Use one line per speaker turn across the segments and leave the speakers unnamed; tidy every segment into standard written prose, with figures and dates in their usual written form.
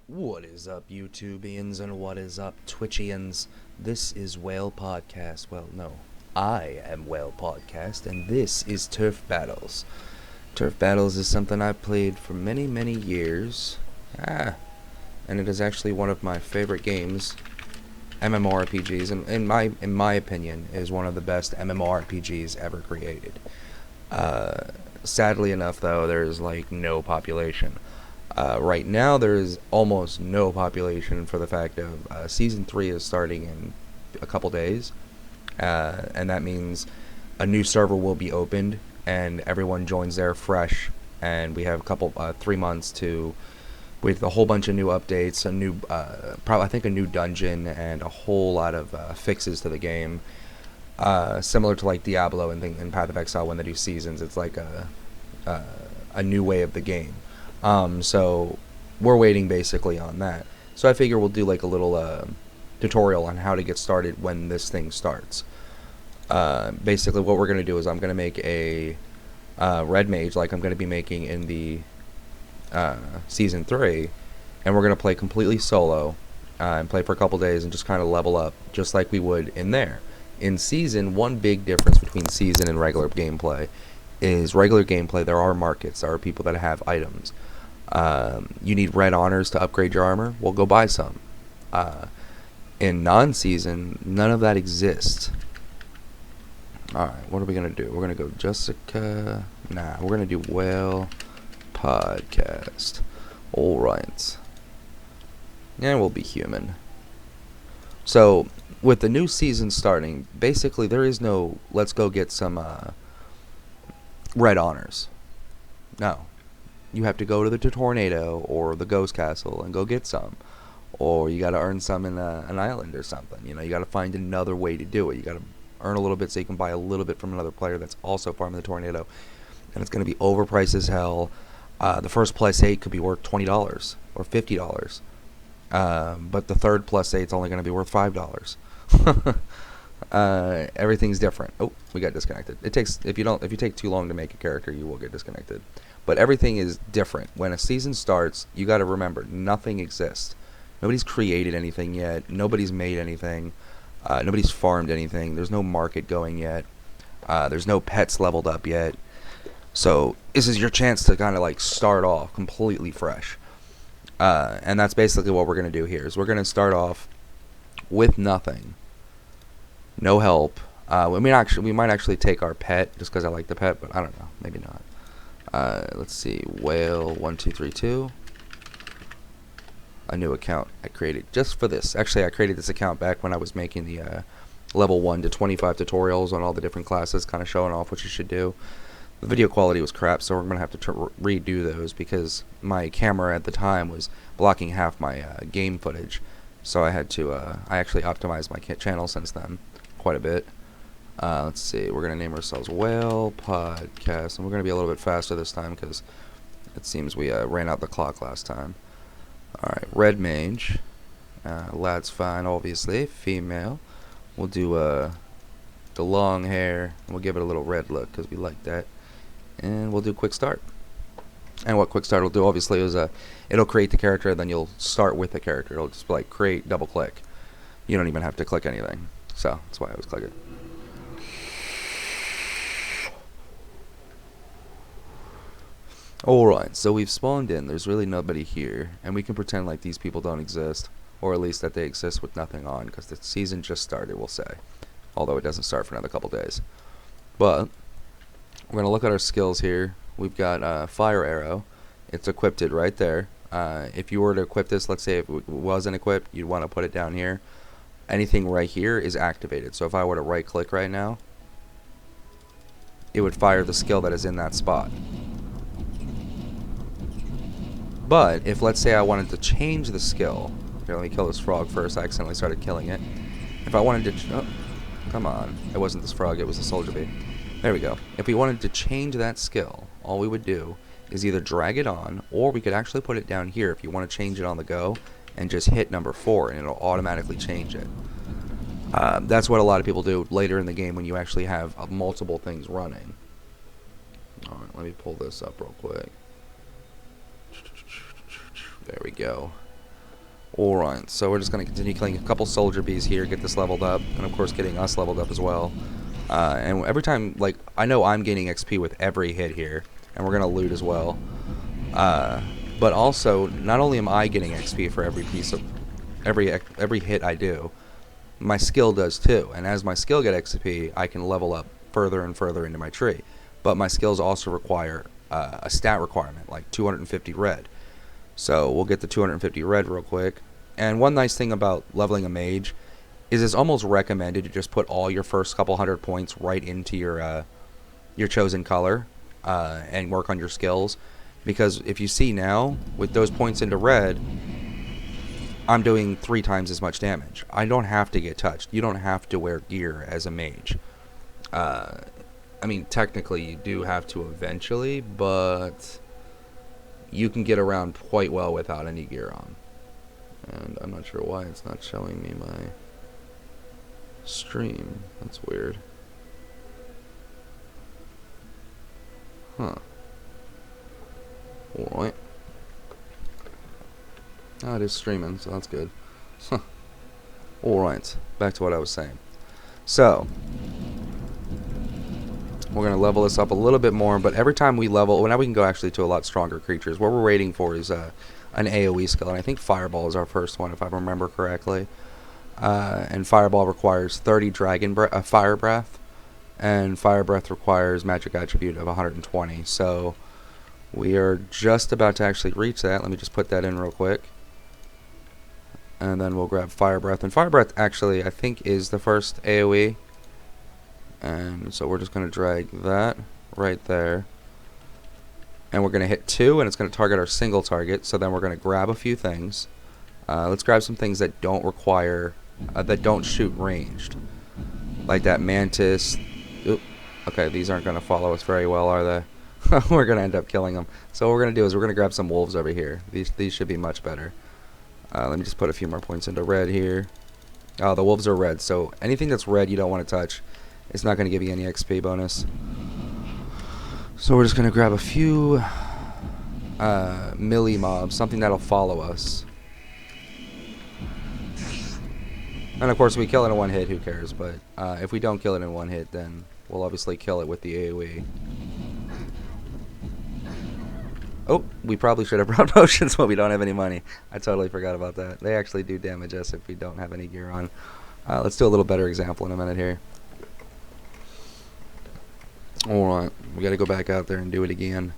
What is up, YouTubians, and what is up, Twitchians? This is Whale Podcast. Well, no, I am Whale Podcast, and this is Turf Battles. Turf Battles is something I've played for many, many years. And it is actually one of my favorite games, MMORPGs, and in my opinion, is one of the best MMORPGs ever created. Sadly enough, though, there's like no population. Right now, there is almost no population for the fact of Season 3 is starting in a couple days. And that means a new server will be opened, and everyone joins there fresh. And we have 3 months with a whole bunch of new updates, I think a new dungeon, and a whole lot of fixes to the game. Similar to like Diablo and Path of Exile when they do seasons, it's like a new way of the game. So we're waiting basically on that. So I figure we'll do like a little tutorial on how to get started when this thing starts. Basically what we're going to do is I'm going to make a red mage like I'm going to be making in the Season 3, and we're going to play completely solo and play for a couple days and just kind of level up just like we would in there. In Season, one big difference between Season and regular gameplay is regular gameplay, there are markets, there are people that have items. You need red honors to upgrade your armor, well, go buy some. In non-season, none of that exists. Alright, what are we going to do? We're going to go Jessica. Nah, we're going to do Whale Podcast. Alright. Yeah, we'll be human. So, with the new season starting, basically there is no let's go get some red honors. No. You have to go to the Tornado or the Ghost Castle and go get some. Or you got to earn some in an island or something. You know, you got to find another way to do it. You got to earn a little bit so you can buy a little bit from another player that's also farming the Tornado. And it's going to be overpriced as hell. The first plus 8 could be worth $20 or $50. But the third plus 8 is only going to be worth $5. Everything's different. Oh, we got disconnected. It takes if you take too long to make a character, you will get disconnected. But everything is different. When a season starts, you got to remember nothing exists. Nobody's created anything yet. Nobody's made anything. Nobody's farmed anything. There's no market going yet. There's no pets leveled up yet. So this is your chance to kind of like start off completely fresh. And that's basically what we're going to do here. Is we're going to start off with nothing. No help. We might actually take our pet just because I like the pet, but I don't know. Maybe not. Let's see. Whale 1232. A new account I created just for this. Actually, I created this account back when I was making the level 1 to 25 tutorials on all the different classes, kind of showing off what you should do. The video quality was crap, so we're going to have to redo those because my camera at the time was blocking half my game footage. So I had to, I actually optimized my channel since then quite a bit. Let's see, we're going to name ourselves Whale Podcast, and we're going to be a little bit faster this time because it seems we ran out the clock last time. Alright, red mage. Lad's fine, obviously. Female. We'll do the long hair, and we'll give it a little red look because we like that. And we'll do quick start. And what quick start will do, obviously, is it'll create the character, then you'll start with the character. It'll just be like create, double click. You don't even have to click anything. So that's why I always click it. Alright, so we've spawned in. There's really nobody here. And we can pretend like these people don't exist. Or at least that they exist with nothing on. Because the season just started, we'll say. Although it doesn't start for another couple days. But we're going to look at our skills here. We've got Fire Arrow. It's equipped right there. If you were to equip this, let's say if it wasn't equipped, you'd want to put it down here. Anything right here is activated. So if I were to right click right now, it would fire the skill that is in that spot. But if, let's say, I wanted to change the skill. Here, let me kill this frog first. I accidentally started killing it. If I wanted to... Oh, come on. It wasn't this frog. It was a soldier bee. There we go. If we wanted to change that skill, all we would do is either drag it on, or we could actually put it down here if you want to change it on the go, and just hit number 4, and it'll automatically change it. That's what a lot of people do later in the game when you actually have multiple things running. Alright, let me pull this up real quick. There we go. Alright, so we're just going to continue killing a couple soldier bees here, get this leveled up, and of course getting us leveled up as well. And every time, like, I know I'm gaining XP with every hit here, and we're going to loot as well. But also, not only am I getting XP for every piece of, every hit I do, my skill does too. And as my skill gets XP, I can level up further and further into my tree. But my skills also require a stat requirement, like 250 red. So we'll get the 250 red real quick. And one nice thing about leveling a mage is it's almost recommended to just put all your first couple hundred points right into your chosen color and work on your skills. Because if you see now, with those points into red, I'm doing 3 times as much damage. I don't have to get touched. You don't have to wear gear as a mage. I mean, technically you do have to eventually, but you can get around quite well without any gear on. And I'm not sure why it's not showing me my stream. That's weird. Huh. Alright. Oh, it is streaming, so that's good. Huh. Alright, back to what I was saying. So, we're going to level this up a little bit more, but every time we level, well, now we can go actually to a lot stronger creatures. What we're waiting for is an AoE skill, and I think Fireball is our first one, if I remember correctly. And Fireball requires 30 Fire Breath, and Fire Breath requires Magic Attribute of 120. So, we are just about to actually reach that. Let me just put that in real quick. And then we'll grab Fire Breath. And Fire Breath actually, I think, is the first AoE. And so we're just going to drag that right there. And we're going to hit 2, and it's going to target our single target. So then we're going to grab a few things. Let's grab some things that don't require, that don't shoot ranged. Like that Mantis. Oop. Okay, these aren't going to follow us very well, are they? We're going to end up killing them. So what we're going to do is we're going to grab some wolves over here. These should be much better. Let me just put a few more points into red here. Oh, the wolves are red, so anything that's red you don't want to touch. It's not going to give you any XP bonus. So we're just going to grab a few melee mobs, something that'll follow us. And of course, if we kill it in one hit, who cares? But if we don't kill it in one hit, then we'll obviously kill it with the AoE. Oh, we probably should have brought potions, but we don't have any money. I totally forgot about that. They actually do damage us if we don't have any gear on. Let's do a little better example in a minute here. Alright, we gotta go back out there and do it again.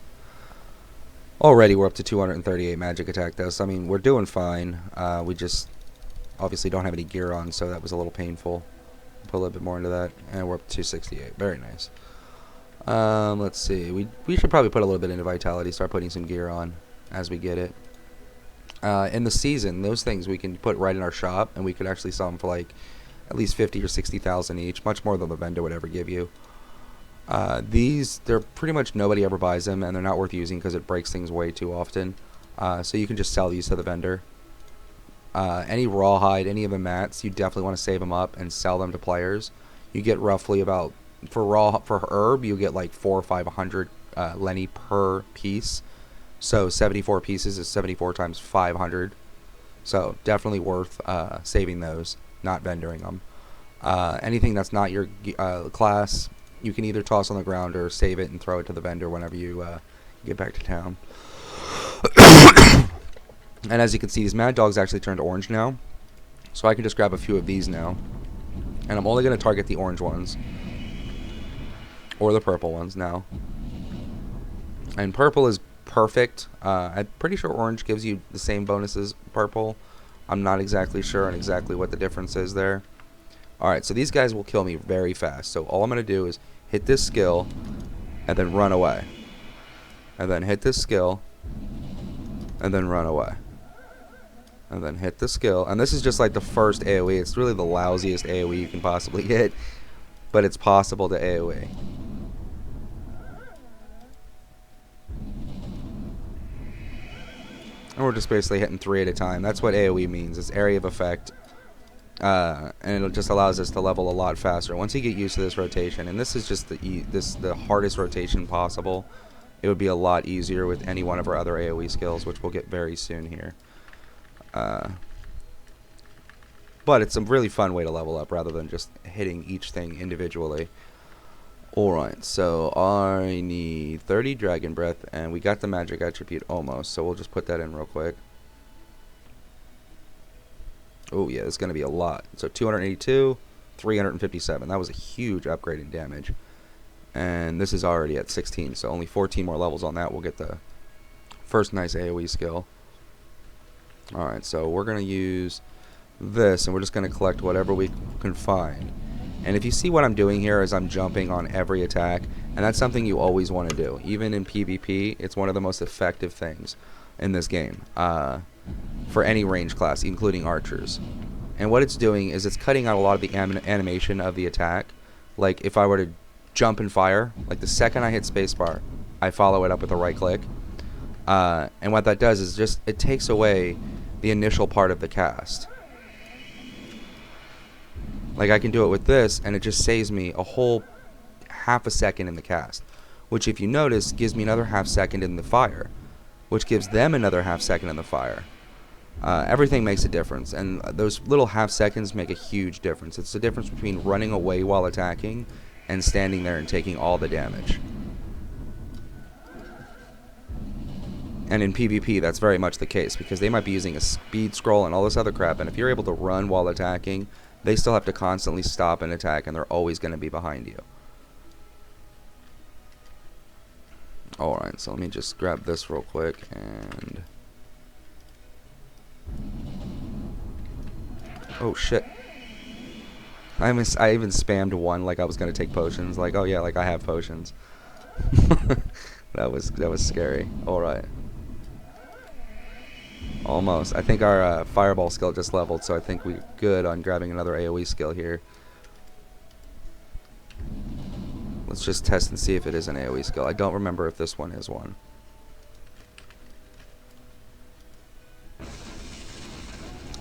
Already we're up to 238 magic attack though, so I mean, we're doing fine. We just obviously don't have any gear on, so that was a little painful. Put a little bit more into that, and we're up to 268. Very nice. Let's see. We should probably put a little bit into vitality, start putting some gear on as we get it. In the season, those things we can put right in our shop, and we could actually sell them for like at least 50 or 60,000 each, much more than the vendor would ever give you. They're pretty much nobody ever buys them, and they're not worth using because it breaks things way too often. So you can just sell these to the vendor. Any rawhide, any of the mats, you definitely want to save them up and sell them to players. You get roughly about, for herb, you get like 400 or 500 Lenny per piece. So 74 pieces is 74 times 500. So definitely worth saving those, not vendoring them. Anything that's not your class, you can either toss on the ground or save it and throw it to the vendor whenever you get back to town. And as you can see, these mad dogs actually turned orange now. So I can just grab a few of these now. And I'm only going to target the orange ones. Or the purple ones now. And purple is perfect. I'm pretty sure orange gives you the same bonuses purple. I'm not exactly sure on exactly what the difference is there. Alright, so these guys will kill me very fast. So all I'm going to do is hit this skill and then run away. And then hit this skill and then run away. And then hit the skill. And this is just like the first AoE. It's really the lousiest AoE you can possibly get. But it's possible to AoE. And we're just basically hitting 3 at a time. That's what AoE means. It's area of effect. And it just allows us to level a lot faster. Once you get used to this rotation, and this is just the hardest rotation possible, it would be a lot easier with any one of our other AoE skills, which we'll get very soon here. But it's a really fun way to level up rather than just hitting each thing individually. Alright, so I need 30 Dragon Breath, and we got the magic attribute almost, so we'll just put that in real quick. Oh yeah, it's going to be a lot. So 282, 357. That was a huge upgrade in damage. And this is already at 16, so only 14 more levels on that. We'll get the first nice AoE skill. Alright, so we're going to use this, and we're just going to collect whatever we can find. And if you see what I'm doing here is I'm jumping on every attack, and that's something you always want to do. Even in PvP, it's one of the most effective things in this game for any range class, including archers. And what it's doing is it's cutting out a lot of the animation of the attack. Like if I were to jump and fire, like the second I hit spacebar, I follow it up with a right click. And what that does is just it takes away the initial part of the cast. Like I can do it with this, and it just saves me a whole half a second in the cast, which if you notice gives me another half second in the fire, which gives them another half second in the fire. Everything makes a difference, and those little half seconds make a huge difference. It's the difference between running away while attacking and standing there and taking all the damage. And in PvP, that's very much the case, because they might be using a speed scroll and all this other crap, and if you're able to run while attacking, they still have to constantly stop and attack, and they're always going to be behind you. Alright, so let me just grab this real quick, and... oh shit. I even spammed one like I was going to take potions, like, oh yeah, like I have potions. That was scary. Alright. Almost. I think our fireball skill just leveled, so I think we're good on grabbing another AoE skill here. Let's just test and see if it is an AoE skill. I don't remember if this one is one.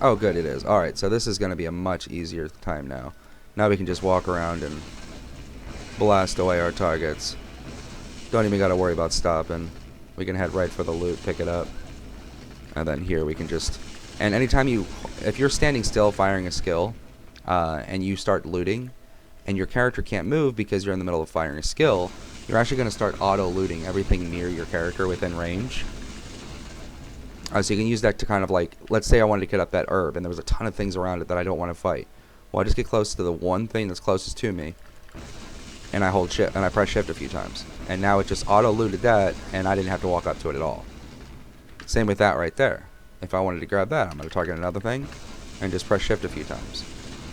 Oh, good, it is. Alright, so this is going to be a much easier time now. Now we can just walk around and blast away our targets. Don't even got to worry about stopping. We can head right for the loot, pick it up. And then here we can just... and anytime you... if you're standing still firing a skill, and you start looting, and your character can't move because you're in the middle of firing a skill, you're actually going to start auto-looting everything near your character within range. So you can use that to kind of like... let's say I wanted to get up that herb, and there was a ton of things around it that I don't want to fight. Well, I just get close to the one thing that's closest to me, and I hold shift, and I press shift a few times. And now it just auto-looted that, and I didn't have to walk up to it at all. Same with that right there. If I wanted to grab that, I'm going to target another thing and just press shift a few times.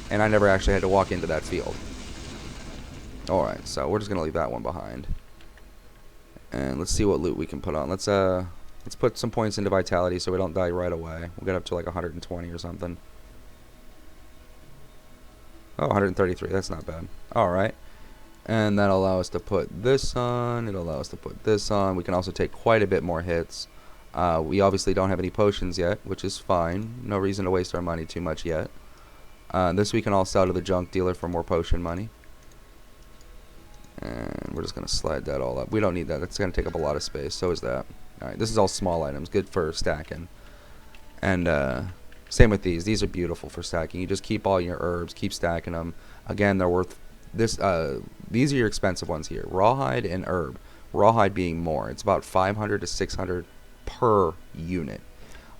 And I never actually had to walk into that field. Alright, so we're just going to leave that one behind. And let's see what loot we can put on. Let's put some points into vitality so we don't die right away. We'll get up to like 120 or something. Oh, 133. That's not bad. Alright. And that'll allow us to put this on. It'll allow us to put this on. We can also take quite a bit more hits. We obviously don't have any potions yet, which is fine. No reason to waste our money too much yet. This we can all sell to the junk dealer for more potion money. And we're just going to slide that all up. We don't need that. That's going to take up a lot of space. So is that. Alright, this is all small items. Good for stacking. And same with these. These are beautiful for stacking. You just keep all your herbs. Keep stacking them. Again, they're worth... these are your expensive ones here. Rawhide and herb. Rawhide being more. It's about 500 to 600 per unit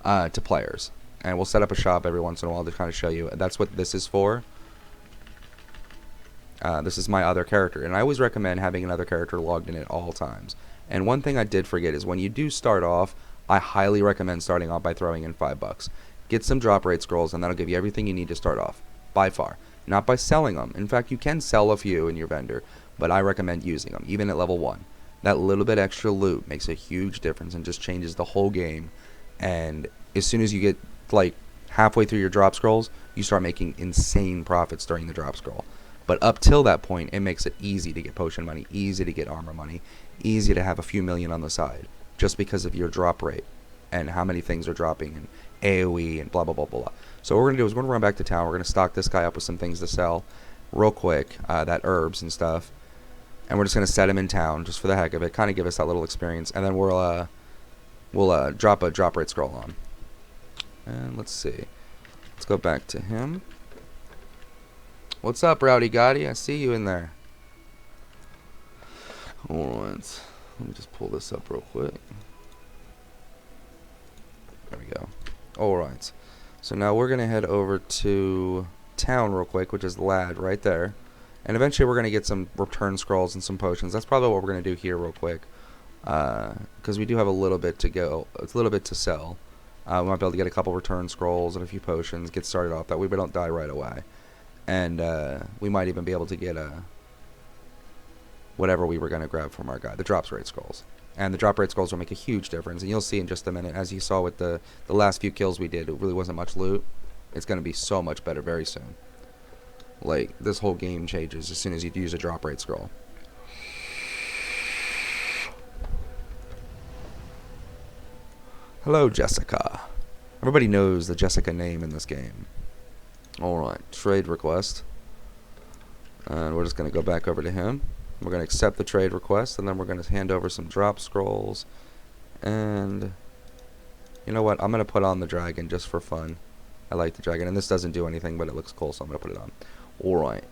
to players, and we'll set up a shop every once in a while to kind of show you. That's what this is for. This is my other character, and I always recommend having another character logged in at all times. And one thing I did forget is when you do start off, I highly recommend starting off by throwing in $5. Get some drop rate scrolls, and that'll give you everything you need to start off, by far. Not by selling them. In fact, you can sell a few in your vendor, but I recommend using them, even at level 1. That little bit extra loot makes a huge difference and just changes the whole game. And as soon as you get like halfway through your drop scrolls, you start making insane profits during the drop scroll. But up till that point, it makes it easy to get potion money, easy to get armor money, easy to have a few million on the side, just because of your drop rate and how many things are dropping and AoE and blah blah blah blah. So what we're gonna do is we're gonna run back to town. We're gonna stock this guy up with some things to sell real quick, that herbs and stuff. And we're just going to set him in town just for the heck of it, kind of give us that little experience, and then we'll drop a drop rate scroll on. And let's see. Let's go back to him. What's up, Rowdy Gotti? I see you in there. Alright. Let me just pull this up real quick. There we go. Alright. So now we're going to head over to town real quick, which is Lad right there. And eventually we're going to get some return scrolls and some potions. That's probably what we're going to do here real quick. Because we do have a little bit to go. It's a little bit to sell. We might be able to get a couple return scrolls and a few potions. Get started off. That way we don't die right away. And we might even be able to get whatever we were going to grab from our guy. The drop rate scrolls. And the drop rate scrolls will make a huge difference. And you'll see in just a minute. As you saw with the last few kills we did, it really wasn't much loot. It's going to be so much better very soon. Like, this whole game changes as soon as you use a drop rate scroll. Hello, Jessica. Everybody knows the Jessica name in this game. Alright, trade request. And we're just going to go back over to him. We're going to accept the trade request, and then we're going to hand over some drop scrolls. And you know what? I'm going to put on the dragon just for fun. I like the dragon, and this doesn't do anything, but it looks cool, so I'm going to put it on. Alright.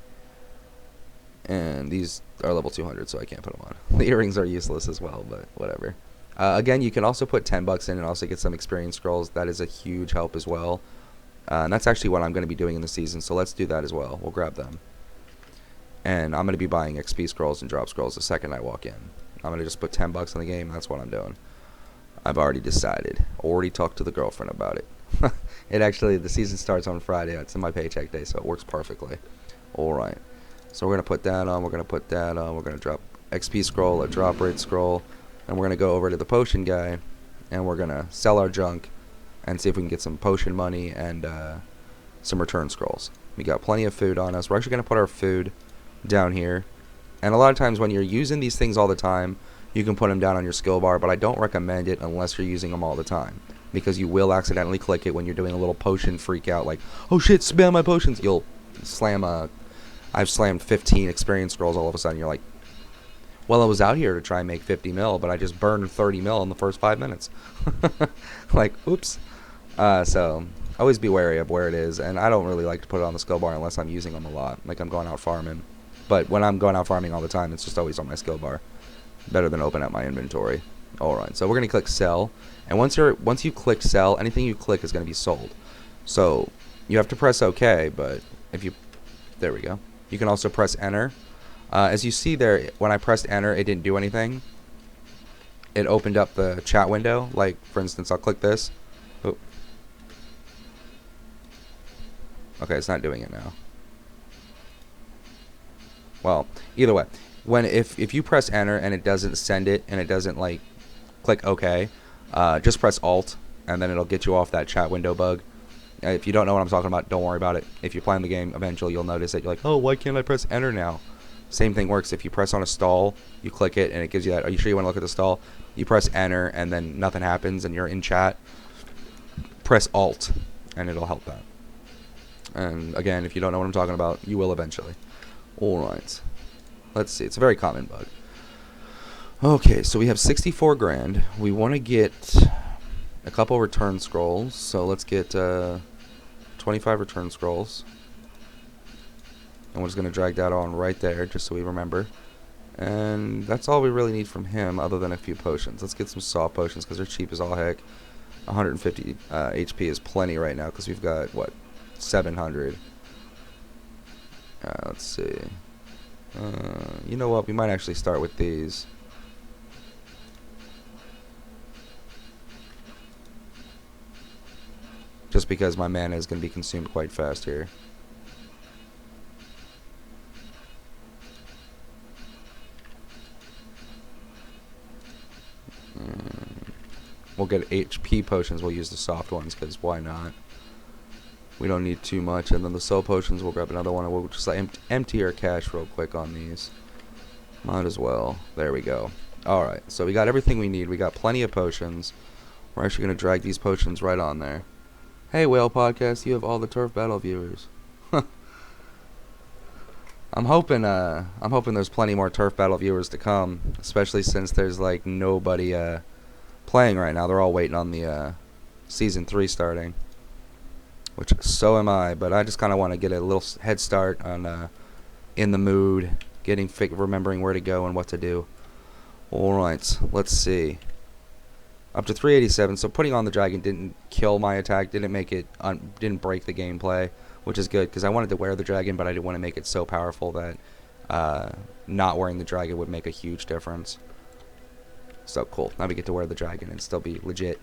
And these are level 200, so I can't put them on. The earrings are useless as well, but whatever. Again, you can also put 10 bucks in and also get some experience scrolls. That is a huge help as well. And that's actually what I'm going to be doing in the season, so let's do that as well. We'll grab them. And I'm going to be buying XP scrolls and drop scrolls the second I walk in. I'm going to just put 10 bucks in the game. That's what I'm doing. I've already decided. Already talked to the girlfriend about it. It actually, the season starts on Friday. It's in my paycheck day, so it works perfectly. Alright. So we're going to put that on. We're going to put that on. We're going to drop XP scroll, a drop rate scroll. And we're going to go over to the potion guy. And we're going to sell our junk. And see if we can get some potion money and some return scrolls. We got plenty of food on us. We're actually going to put our food down here. And a lot of times when you're using these things all the time, you can put them down on your skill bar. But I don't recommend it unless you're using them all the time. Because you will accidentally click it when you're doing a little potion freak out. Like, oh shit, spam my potions. You'll slam I've slammed 15 experience scrolls all of a sudden. You're like, well, I was out here to try and make 50 mil, but I just burned 30 mil in the first 5 minutes. Like, oops. So always be wary of where it is. And I don't really like to put it on the skill bar unless I'm using them a lot. Like I'm going out farming. But when I'm going out farming all the time, it's just always on my skill bar. Better than open up my inventory. Alright, so we're going to click sell. And once you click sell, anything you click is going to be sold. So you have to press OK, but if you... There we go. You can also press enter. As you see there, when I pressed enter, it didn't do anything. It opened up the chat window. Like, for instance, I'll click this. Oh. Okay, it's not doing it now. Well, either way. If you press enter and it doesn't send it and it doesn't, like, click OK, just press alt and then it'll get you off that chat window bug. If you don't know what I'm talking about, don't worry about it. If you're playing the game, eventually you'll notice that you're like, oh, why can't I press enter now? Same thing works. If you press on a stall, you click it and it gives you that. Are you sure you want to look at the stall? You press enter and then nothing happens and you're in chat. Press alt and it'll help that. And again, if you don't know what I'm talking about, you will eventually. Alright. Let's see. It's a very common bug. Okay, so we have 64 grand. We want to get a couple return scrolls. So let's get 25 return scrolls. And we're just going to drag that on right there just so we remember. And that's all we really need from him other than a few potions. Let's get some soft potions because they're cheap as all heck. 150 HP is plenty right now because we've got, what, 700. Let's see. You know what? We might actually start with these. Just because my mana is going to be consumed quite fast here. We'll get HP potions. We'll use the soft ones because why not? We don't need too much. And then the soul potions, we'll grab another one. And we'll just empty our cash real quick on these. Might as well. There we go. Alright, so we got everything we need. We got plenty of potions. We're actually going to drag these potions right on there. Hey, Whale Podcast, you have all the Turf Battle viewers. I'm hoping there's plenty more Turf Battle viewers to come, especially since there's like nobody playing right now. They're all waiting on the season 3 starting. which so am I, but I just kind of want to get a little head start on in the mood, remembering where to go and what to do. Alright, let's see. Up to 387, so putting on the dragon didn't kill my attack, didn't break the gameplay, which is good, because I wanted to wear the dragon, but I didn't want to make it so powerful that not wearing the dragon would make a huge difference. So cool, now we get to wear the dragon and still be legit.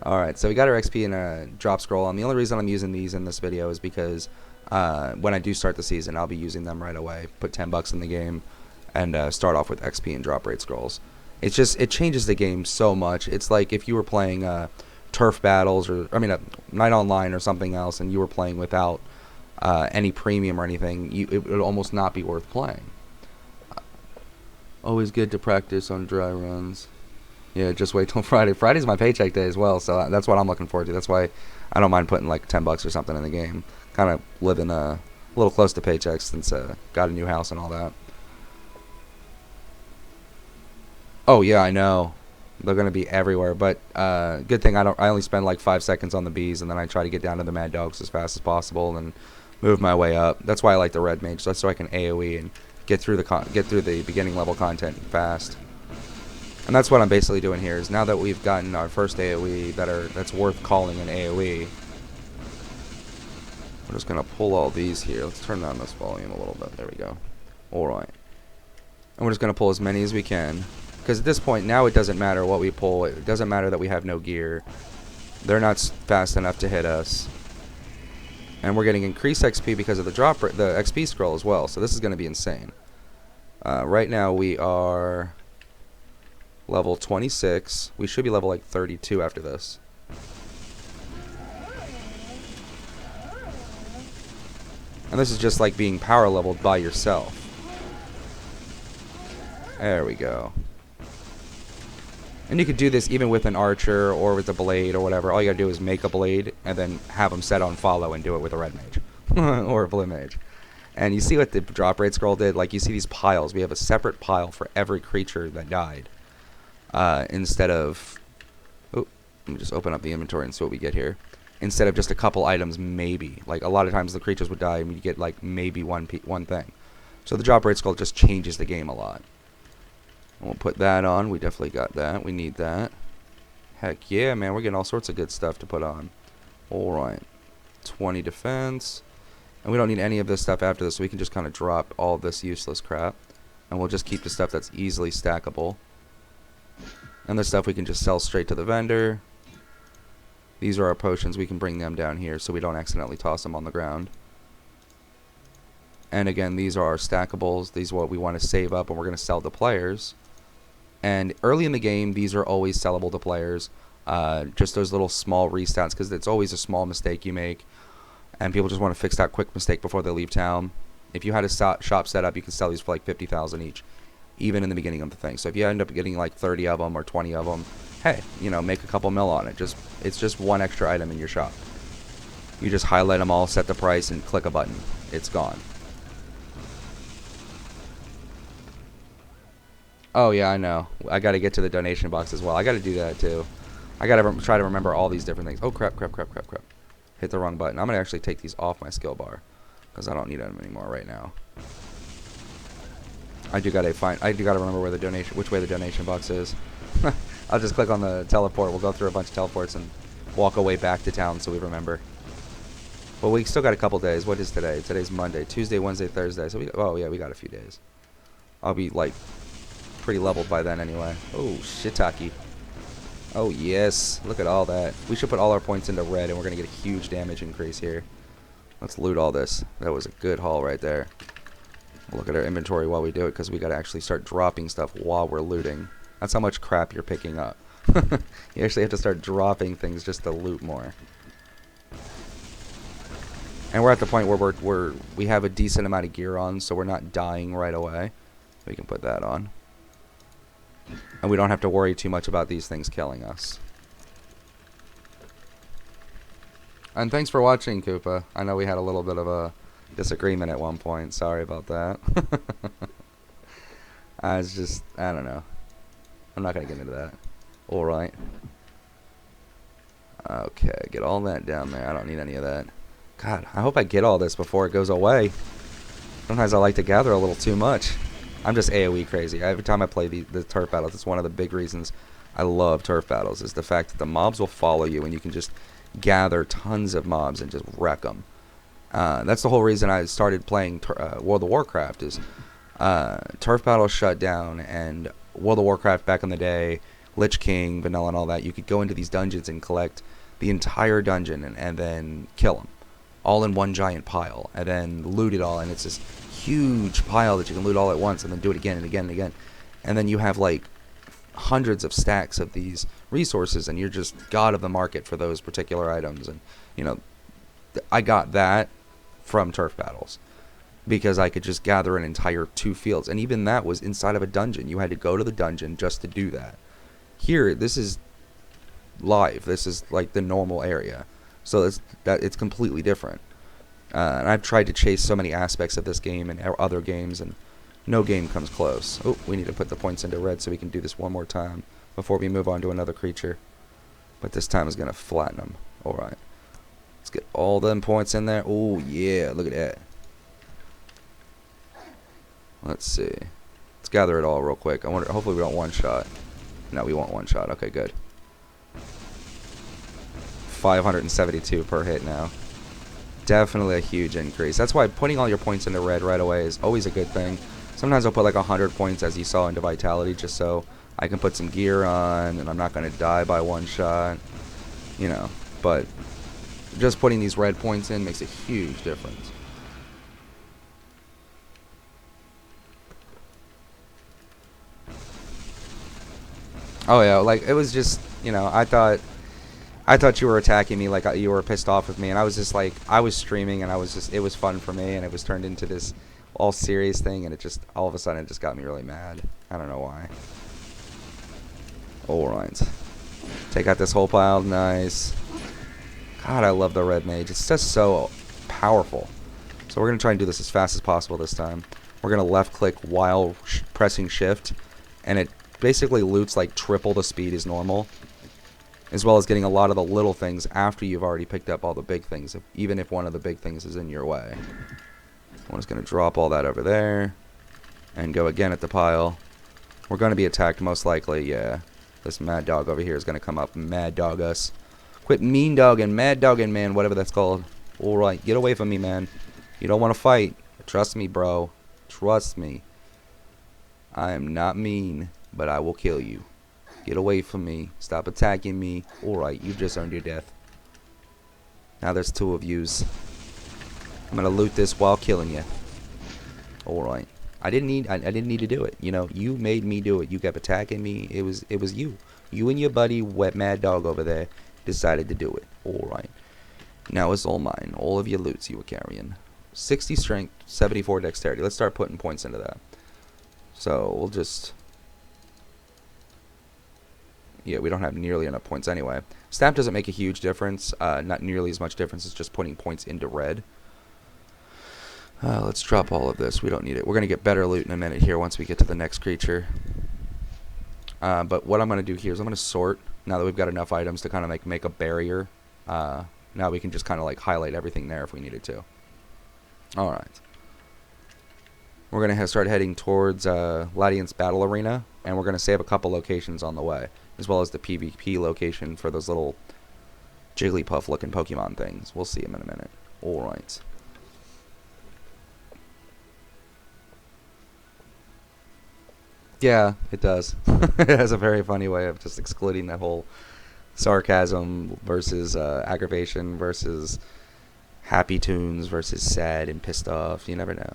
Alright, so we got our XP and a drop scroll, and the only reason I'm using these in this video is because when I do start the season, I'll be using them right away. Put 10 bucks in the game and start off with XP and drop rate scrolls. It's just, it changes the game so much. It's like if you were playing turf battles, or Night Online or something else, and you were playing without any premium or anything, it would almost not be worth playing. Always good to practice on dry runs. Yeah, just wait till Friday. Friday's my paycheck day as well, so that's what I'm looking forward to. That's why I don't mind putting like 10 bucks or something in the game. Kind of living a little close to paychecks since got a new house and all that. Oh yeah, I know. They're gonna be everywhere, but good thing I only spend like 5 seconds on the bees, and then I try to get down to the mad dogs as fast as possible and move my way up. That's why I like the red mage. That's so I can AOE and get through the beginning level content fast. And that's what I'm basically doing here. Is now that we've gotten our first AOE that's worth calling an AOE, we're just gonna pull all these here. Let's turn down this volume a little bit. There we go. All right. And we're just gonna pull as many as we can. Because at this point, now it doesn't matter what we pull. It doesn't matter that we have no gear. They're not fast enough to hit us. And we're getting increased XP because of the XP scroll as well. So this is going to be insane. Right now we are level 26. We should be level like 32 after this. And this is just like being power leveled by yourself. There we go. And you could do this even with an archer or with a blade or whatever. All you gotta do is make a blade and then have them set on follow and do it with a red mage or a blue mage. And you see what the drop rate scroll did? Like, you see these piles. We have a separate pile for every creature that died. Instead of... Oh, let me just open up the inventory and see what we get here. Instead of just a couple items, maybe. Like, a lot of times the creatures would die and you get, like, maybe one thing. So the drop rate scroll just changes the game a lot. And we'll put that on. We definitely got that. We need that. Heck yeah, man. We're getting all sorts of good stuff to put on. Alright. 20 defense. And we don't need any of this stuff after this, so we can just kind of drop all this useless crap. And we'll just keep the stuff that's easily stackable. And the stuff we can just sell straight to the vendor. These are our potions. We can bring them down here so we don't accidentally toss them on the ground. And again, these are our stackables. These are what we want to save up and we're going to sell to players. And early in the game, these are always sellable to players. Just those little small restats, because it's always a small mistake you make. And people just want to fix that quick mistake before they leave town. If you had a shop set up, you can sell these for like 50,000 each, even in the beginning of the thing. So if you end up getting like 30 of them or 20 of them, hey, you know, make a couple mil on it. It's just one extra item in your shop. You just highlight them all, set the price, and click a button. It's gone. Oh yeah, I know. I got to get to the donation box as well. I got to do that too. I got to try to remember all these different things. Oh crap, crap, crap, crap, crap. Hit the wrong button. I'm going to actually take these off my skill bar because I don't need them anymore right now. I do got to remember where which way the donation box is. I'll just click on the teleport. We'll go through a bunch of teleports and walk away back to town so we remember. Well, we still got a couple days. What is today? Today's Monday, Tuesday, Wednesday, Thursday. So we got a few days. I'll be like pretty leveled by then anyway. Oh, shiitake. Oh yes, look at all that. We should put all our points into red and we're going to get a huge damage increase here. Let's loot all this. That was a good haul right there. We'll look at our inventory while we do it because we got to actually start dropping stuff while we're looting. That's how much crap you're picking up. You actually have to start dropping things just to loot more. And we're at the point where we have a decent amount of gear on, so we're not dying right away. We can put that on. And we don't have to worry too much about these things killing us. And thanks for watching, Koopa. I know we had a little bit of a disagreement at one point. Sorry about that. I don't know. I'm not going to get into that. Alright. Okay, get all that down there. I don't need any of that. God, I hope I get all this before it goes away. Sometimes I like to gather a little too much. I'm just AoE crazy. Every time I play the turf battles, it's one of the big reasons I love turf battles, is the fact that the mobs will follow you and you can just gather tons of mobs and just wreck them. That's the whole reason I started playing World of Warcraft, is turf battles shut down, and World of Warcraft back in the day, Lich King, Vanilla and all that, you could go into these dungeons and collect the entire dungeon and then kill them. All in one giant pile, and then loot it all, and it's this huge pile that you can loot all at once, and then do it again and again and again. And then you have like hundreds of stacks of these resources, and you're just god of the market for those particular items. And, you know, I got that from turf battles, because I could just gather an entire 2 fields, and even that was inside of a dungeon. You had to go to the dungeon just to do that. Here, this is live. This is like the normal area. So it's completely different. And I've tried to chase so many aspects of this game and other games, and no game comes close. Oh, we need to put the points into red so we can do this one more time before we move on to another creature. But this time is going to flatten them. Alright. Let's get all them points in there. Oh, yeah. Look at that. Let's see. Let's gather it all real quick. I wonder. Hopefully we don't one-shot. No, we won't one-shot. Okay, good. 572 per hit now. Definitely a huge increase. That's why putting all your points into red right away is always a good thing. Sometimes I'll put like 100 points, as you saw, into Vitality, just so I can put some gear on and I'm not going to die by one shot. You know, but just putting these red points in makes a huge difference. Oh yeah, like it was just, you know, I thought you were attacking me, like you were pissed off with me, and I was just like, I was streaming, and it was fun for me, and it was turned into this all serious thing, and it just, all of a sudden, it just got me really mad. I don't know why. Alright. Take out this whole pile, nice. God, I love the red mage. It's just so powerful. So we're going to try and do this as fast as possible this time. We're going to left click while pressing shift, and it basically loots like triple the speed as normal, as well as getting a lot of the little things after you've already picked up all the big things, even if one of the big things is in your way. I'm just going to drop all that over there and go again at the pile. We're going to be attacked most likely, yeah. This mad dog over here is going to come up and mad dog us. Quit mean dogging, mad dogging, man, whatever that's called. Alright, get away from me, man. You don't want to fight. Trust me, bro. Trust me. I am not mean, but I will kill you. Get away from me. Stop attacking me. Alright, you've just earned your death. Now there's 2 of yous. I'm gonna loot this while killing you. Alright. I didn't need to do it. You know, you made me do it. You kept attacking me. It was you. You and your buddy, Wet Mad Dog over there, decided to do it. Alright. Now it's all mine. All of your loots you were carrying. 60 strength, 74 dexterity. Let's start putting points into that. So we'll just... Yeah, we don't have nearly enough points anyway. Stamp doesn't make a huge difference. Not nearly as much difference as just putting points into red. Let's drop all of this. We don't need it. We're going to get better loot in a minute here once we get to the next creature. But what I'm going to do here is I'm going to sort. Now that we've got enough items to kind of make a barrier. Now we can just kind of like highlight everything there if we needed to. Alright. We're going to start heading towards Ladian's Battle Arena. And we're going to save a couple locations on the way, as well as the PvP location for those little Jigglypuff looking Pokemon things. We'll see them in a minute. Alright. Yeah, it does. It has a very funny way of just excluding that whole sarcasm versus aggravation versus happy tunes versus sad and pissed off. You never know.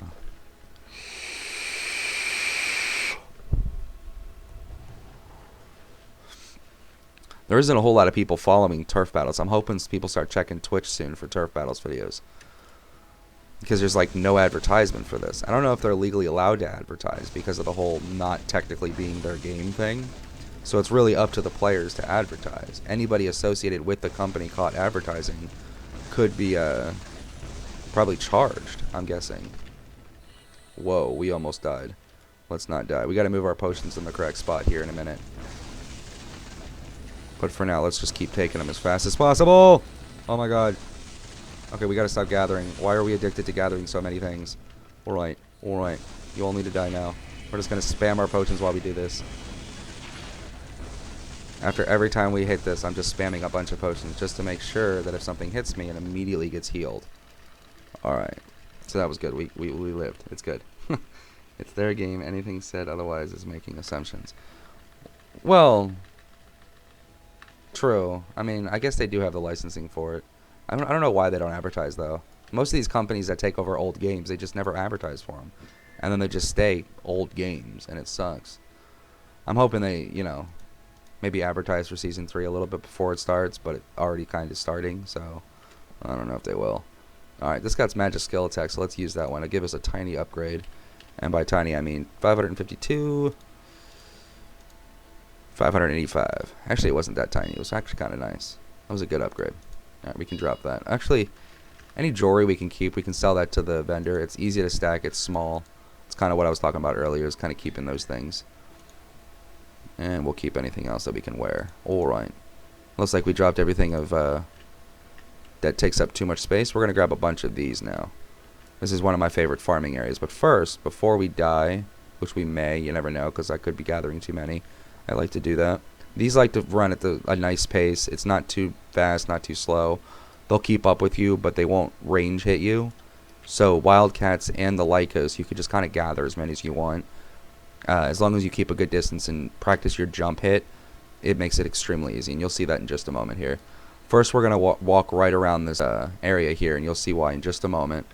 There isn't a whole lot of people following turf battles. I'm hoping people start checking Twitch soon for turf battles videos, because there's like no advertisement for this. I don't know if they're legally allowed to advertise because of the whole not technically being their game thing. So it's really up to the players to advertise. Anybody associated with the company caught advertising could be probably charged, I'm guessing. Whoa, we almost died. Let's not die. We got to move our potions in the correct spot here in a minute. But for now, let's just keep taking them as fast as possible. Oh my god. Okay, we gotta stop gathering. Why are we addicted to gathering so many things? Alright, alright. You all need to die now. We're just gonna spam our potions while we do this. After every time we hit this, I'm just spamming a bunch of potions just to make sure that if something hits me, it immediately gets healed. Alright. So that was good. We lived. It's good. It's their game. Anything said otherwise is making assumptions. Well, true. I mean, I guess they do have the licensing for it. I don't know why they don't advertise, though. Most of these companies that take over old games, they just never advertise for them. And then they just stay old games, and it sucks. I'm hoping they, you know, maybe advertise for Season 3 a little bit before it starts, but it's already kind of starting, so I don't know if they will. Alright, this guy's magic skill attack, so let's use that one. It'll give us a tiny upgrade. And by tiny, I mean 552, 585. Actually, it wasn't that tiny. It was actually kind of nice. That was a good upgrade. Alright, we can drop that. Actually, any jewelry we can keep, we can sell that to the vendor. It's easy to stack. It's small. It's kind of what I was talking about earlier, is kind of keeping those things. And we'll keep anything else that we can wear. Alright. Looks like we dropped everything of that takes up too much space. We're going to grab a bunch of these now. This is one of my favorite farming areas. But first, before we die, which we may, you never know, because I could be gathering too many. I like to do that. These like to run at a nice pace. It's not too fast, not too slow. They'll keep up with you, but they won't range hit you. So wildcats and the Lycos, you could just kind of gather as many as you want. As long as you keep a good distance and practice your jump hit, it makes it extremely easy. And you'll see that in just a moment here. First, we're going to walk right around this area here, and you'll see why in just a moment.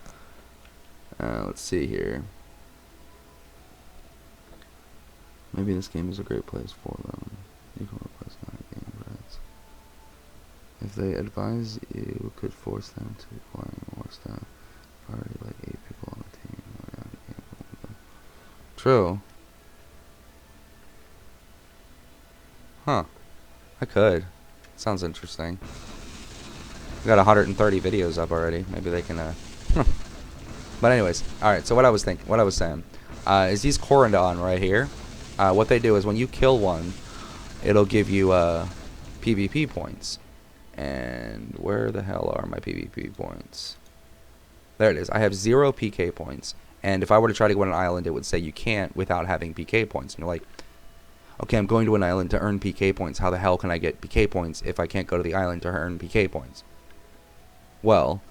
Let's see here. Maybe this game is a great place for them. You can replace not a game, but if they advise you, could force them to acquire more stuff. Already like 8 people on the team. True. Huh. I could. Sounds interesting. We got 130 videos up already. Maybe they can. But anyways, all right. So what I was saying, is these Corridon right here. What they do is when you kill one, it'll give you PvP points. And where the hell are my PvP points? There it is. I have 0 PK points. And if I were to try to go on an island, it would say you can't without having PK points. And you're like, okay, I'm going to an island to earn PK points. How the hell can I get PK points if I can't go to the island to earn PK points? Well,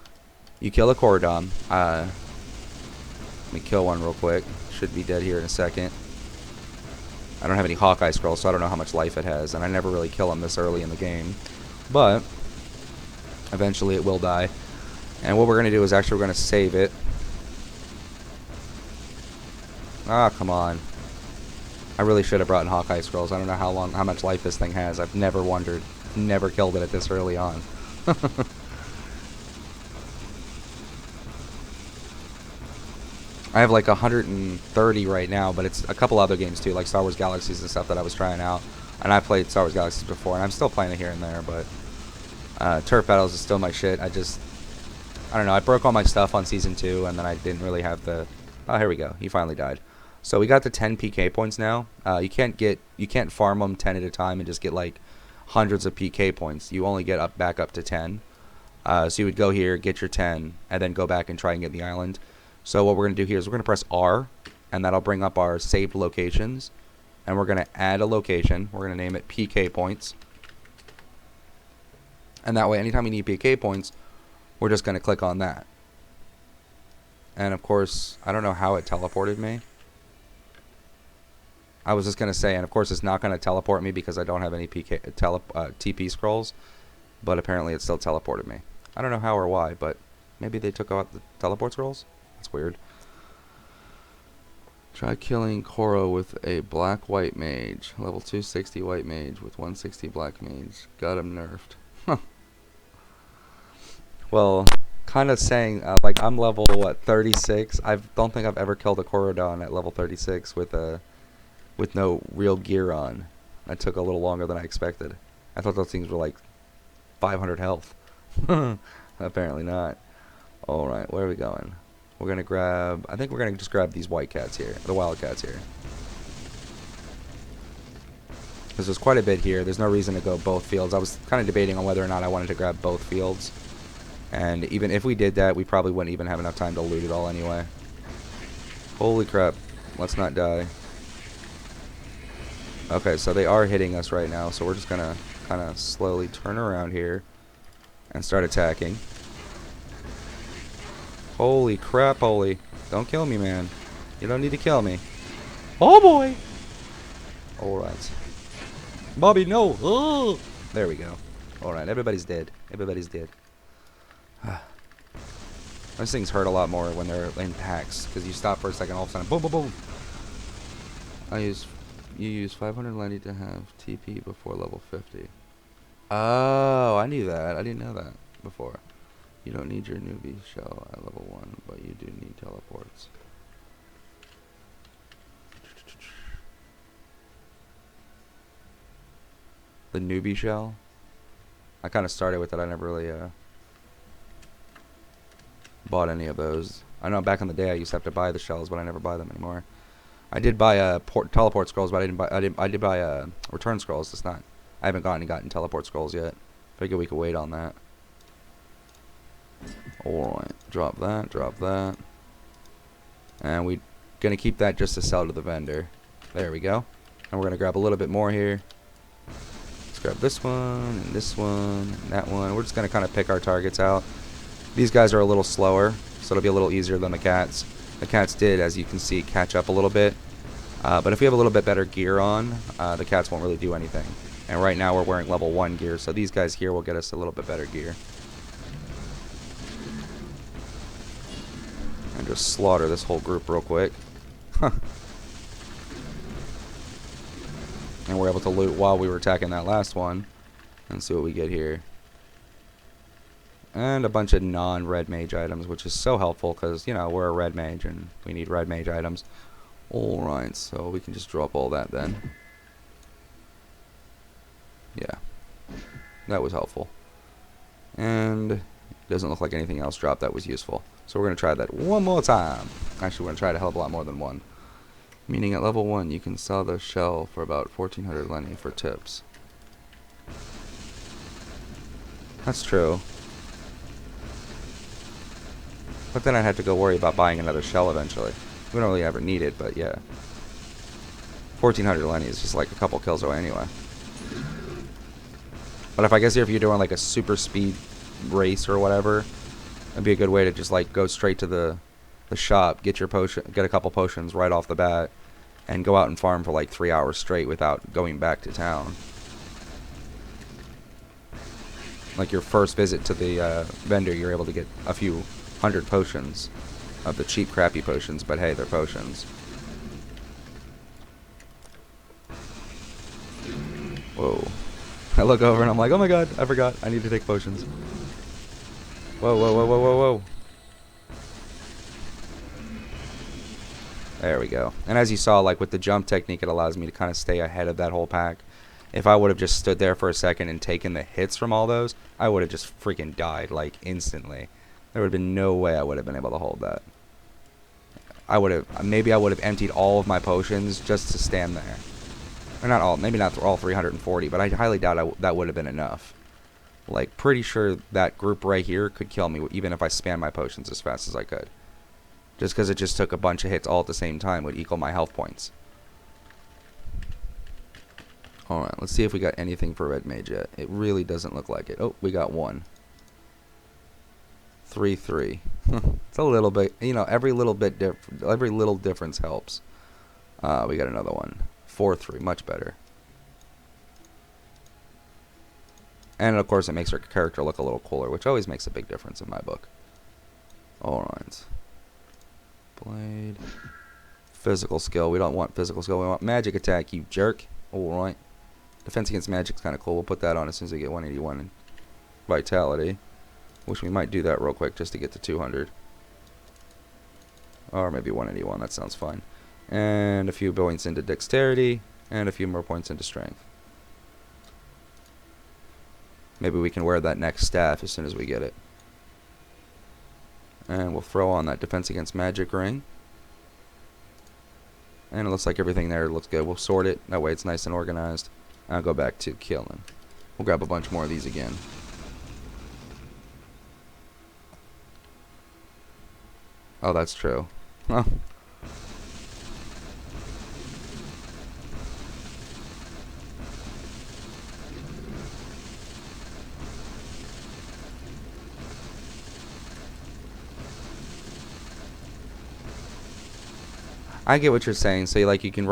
you kill a Corridon. Let me kill one real quick. Should be dead here in a second. I don't have any Hawkeye scrolls, so I don't know how much life it has. And I never really kill them this early in the game. But eventually it will die. And what we're going to do is actually we're going to save it. Ah, come on. I really should have brought in Hawkeye scrolls. I don't know how much life this thing has. I've never wondered. Never killed it at this early on. I have like 130 right now, but it's a couple other games too, like Star Wars Galaxies and stuff that I was trying out. And I played Star Wars Galaxies before, and I'm still playing it here and there, but Turf Battles is still my shit. I don't know, I broke all my stuff on Season 2, and then I didn't really have the... Oh, here we go. He finally died. So we got the 10 PK points now. You can't farm them 10 at a time and just get like hundreds of PK points. You only get back up to 10. So you would go here, get your 10, and then go back and try and get the island. So what we're going to do here is we're going to press R, and that'll bring up our saved locations. And we're going to add a location. We're going to name it PK points. And that way, anytime we need PK points, we're just going to click on that. And of course, I don't know how it teleported me. I was just going to say, and of course it's not going to teleport me because I don't have any TP scrolls. But apparently it still teleported me. I don't know how or why, but maybe they took out the teleport scrolls? That's weird. Try killing Koro with a black-white mage. Level 260 white mage with 160 black mage. Got him nerfed. Well, kind of saying, like, I'm level, what, 36? I don't think I've ever killed a Corridon at level 36 with no real gear on. That took a little longer than I expected. I thought those things were like 500 health. Apparently not. Alright, where are we going? We're going to grab... I think we're going to just grab these white cats here. The wild cats here. because there's quite a bit here. There's no reason to go both fields. I was kind of debating on whether or not I wanted to grab both fields. And even if we did that, we probably wouldn't even have enough time to loot it all anyway. Holy crap. Let's not die. Okay, so they are hitting us right now, so we're just going to kind of slowly turn around here and start attacking. Holy crap, holy. Don't kill me, man. You don't need to kill me. Oh, boy. Alright. Bobby, no. Oh. There we go. Alright, everybody's dead. Everybody's dead. Those things hurt a lot more when they're in packs, because you stop for a second, all of a sudden, boom, boom, boom. You use 500 Lenny to have TP before level 50. Oh, I knew that. I didn't know that before. You don't need your newbie shell at level 1, but you do need teleports. The newbie shell? I kind of started with it. I never really bought any of those. I know back in the day I used to have to buy the shells, but I never buy them anymore. I did buy teleport scrolls, but I did buy return scrolls. It's not. I haven't gotten teleport scrolls yet. Figure we could wait on that. Alright, drop that. And we're gonna keep that just to sell to the vendor. There we go. And we're gonna grab a little bit more here. Let's grab this one and this one and that one. We're just gonna kind of pick our targets out. These guys are a little slower, so it'll be a little easier than the cats. The cats did, as you can see, catch up a little bit. But if we have a little bit better gear on, the cats won't really do anything. And right now we're wearing level 1 gear, so these guys here will get us a little bit better gear. And just slaughter this whole group real quick. And we're able to loot while we were attacking that last one. And see what we get here. And a bunch of non-red mage items, which is so helpful because, you know, we're a red mage and we need red mage items. Alright, so we can just drop all that then. Yeah. That was helpful. And it doesn't look like anything else dropped that was useful. So we're going to try that one more time. Actually, we're going to try it a hell of a lot more than one. Meaning at level 1, you can sell the shell for about 1400 Lenny for tips. That's true. But then I'd have to go worry about buying another shell eventually. We don't really ever need it, but yeah. 1400 Lenny is just like a couple kills away anyway. But if you're doing like a super speed race or whatever, it'd be a good way to just like go straight to the shop, get your potion, get a couple potions right off the bat, and go out and farm for like 3 hours straight without going back to town. Like your first visit to the vendor, you're able to get a few 100 potions of the cheap crappy potions, but hey, they're potions. Whoa. I look over and I'm like, oh my god, I forgot, I need to take potions. Whoa, whoa, whoa, whoa, whoa, whoa. There we go. And as you saw, like with the jump technique, it allows me to kind of stay ahead of that whole pack. If I would have just stood there for a second and taken the hits from all those, I would have just freaking died, like, instantly. There would have been no way I would have been able to hold that. Maybe I would have emptied all of my potions just to stand there. Or not all, maybe not all 340, but I highly doubt that would have been enough. Like, pretty sure that group right here could kill me, even if I spam my potions as fast as I could. Just because it just took a bunch of hits all at the same time would equal my health points. Alright, let's see if we got anything for red mage yet. It really doesn't look like it. Oh, we got one. 3-3. It's a little bit, you know, every little difference helps. We got another one. 4-3, much better. And of course it makes our character look a little cooler, which always makes a big difference in my book. Alright. Blade. Physical skill. We don't want physical skill. We want magic attack, you jerk. Alright. Defense against magic's kind of cool. We'll put that on as soon as we get 181 in vitality. Which we might do that real quick just to get to 200. Or maybe 181. That sounds fine. And a few points into dexterity. And a few more points into strength. Maybe we can wear that next staff as soon as we get it. And we'll throw on that defense against magic ring. And it looks like everything there looks good. We'll sort it. That way it's nice and organized. I'll go back to killing. We'll grab a bunch more of these again. Oh, that's true. Huh. I get what you're saying. So you can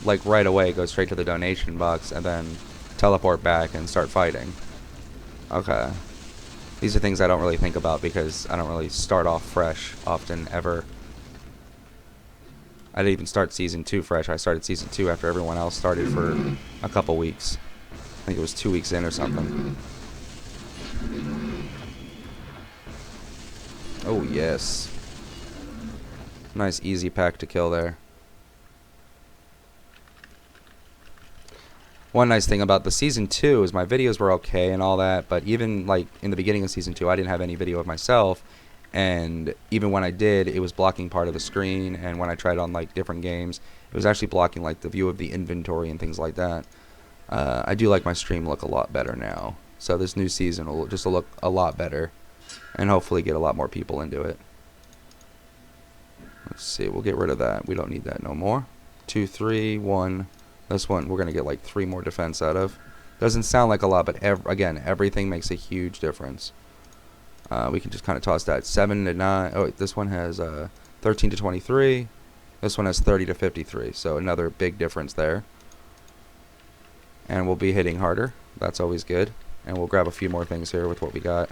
like right away go straight to the donation box and then teleport back and start fighting. Okay. These are things I don't really think about because I don't really start off fresh often ever. I didn't even start season 2 fresh. I started season 2 after everyone else started for a couple weeks. I think it was 2 weeks in or something. Oh yes. Nice easy pack to kill there. One nice thing about the season 2 is my videos were okay and all that, but even like in the beginning of season 2 I didn't have any video of myself, and even when I did, it was blocking part of the screen, and when I tried on like different games, it was actually blocking like the view of the inventory and things like that. I do like my stream look a lot better now, so this new season will just look a lot better and hopefully get a lot more people into it. Let's see, we'll get rid of that. We don't need that no more. 2, 3, 1. This one we're going to get like 3 more defense out of. Doesn't sound like a lot, but again, everything makes a huge difference. We can just kind of toss that. 7 to 9. Oh, wait, this one has 13 to 23. This one has 30 to 53. So another big difference there. And we'll be hitting harder. That's always good. And we'll grab a few more things here with what we got.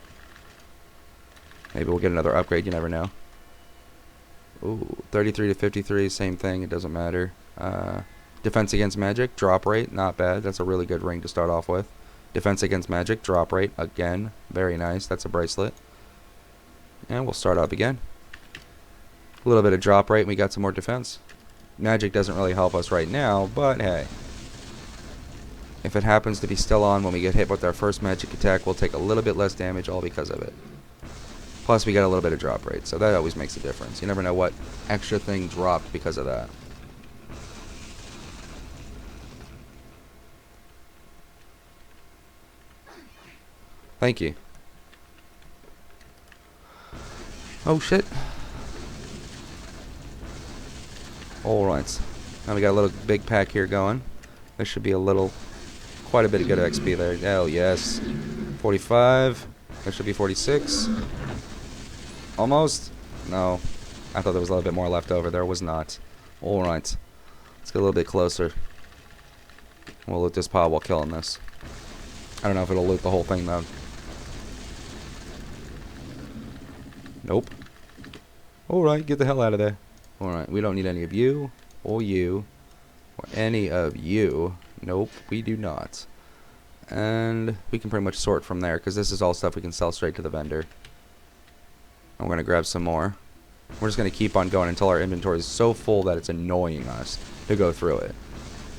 Maybe we'll get another upgrade. You never know. Ooh, 33 to 53. Same thing. It doesn't matter. Defense against magic, drop rate, not bad. That's a really good ring to start off with. Defense against magic, drop rate, again, very nice. That's a bracelet. And we'll start up again. A little bit of drop rate, and we got some more defense. Magic doesn't really help us right now, but hey. If it happens to be still on when we get hit with our first magic attack, we'll take a little bit less damage all because of it. Plus, we got a little bit of drop rate, so that always makes a difference. You never know what extra thing dropped because of that. Thank you. Oh shit. Alright. Now we got a little big pack here going. There should be quite a bit of good XP there. Oh yes. 45. There should be 46. Almost. No. I thought there was a little bit more left over. There was not. Alright. Let's get a little bit closer. We'll loot this pile while killing this. I don't know if it'll loot the whole thing though. Nope. Alright, get the hell out of there. Alright, we don't need any of you, or you, or any of you. Nope, we do not. And we can pretty much sort from there, because this is all stuff we can sell straight to the vendor. I'm going to grab some more. We're just going to keep on going until our inventory is so full that it's annoying us to go through it.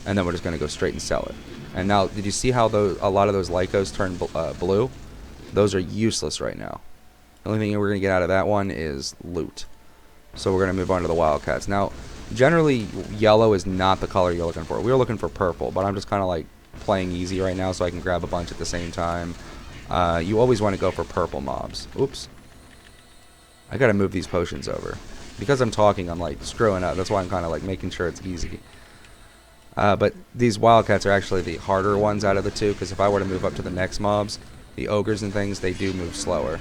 And then we're just going to go straight and sell it. And now, did you see how a lot of those Lycos turn blue? Those are useless right now. The only thing we're going to get out of that one is loot. So we're going to move on to the Wildcats. Now, generally, yellow is not the color you're looking for. We were looking for purple, but I'm just kind of like playing easy right now so I can grab a bunch at the same time. You always want to go for purple mobs. Oops. I got to move these potions over. Because I'm talking, I'm like screwing up. That's why I'm kind of like making sure it's easy. But these Wildcats are actually the harder ones out of the two, because if I were to move up to the next mobs, the ogres and things, they do move slower.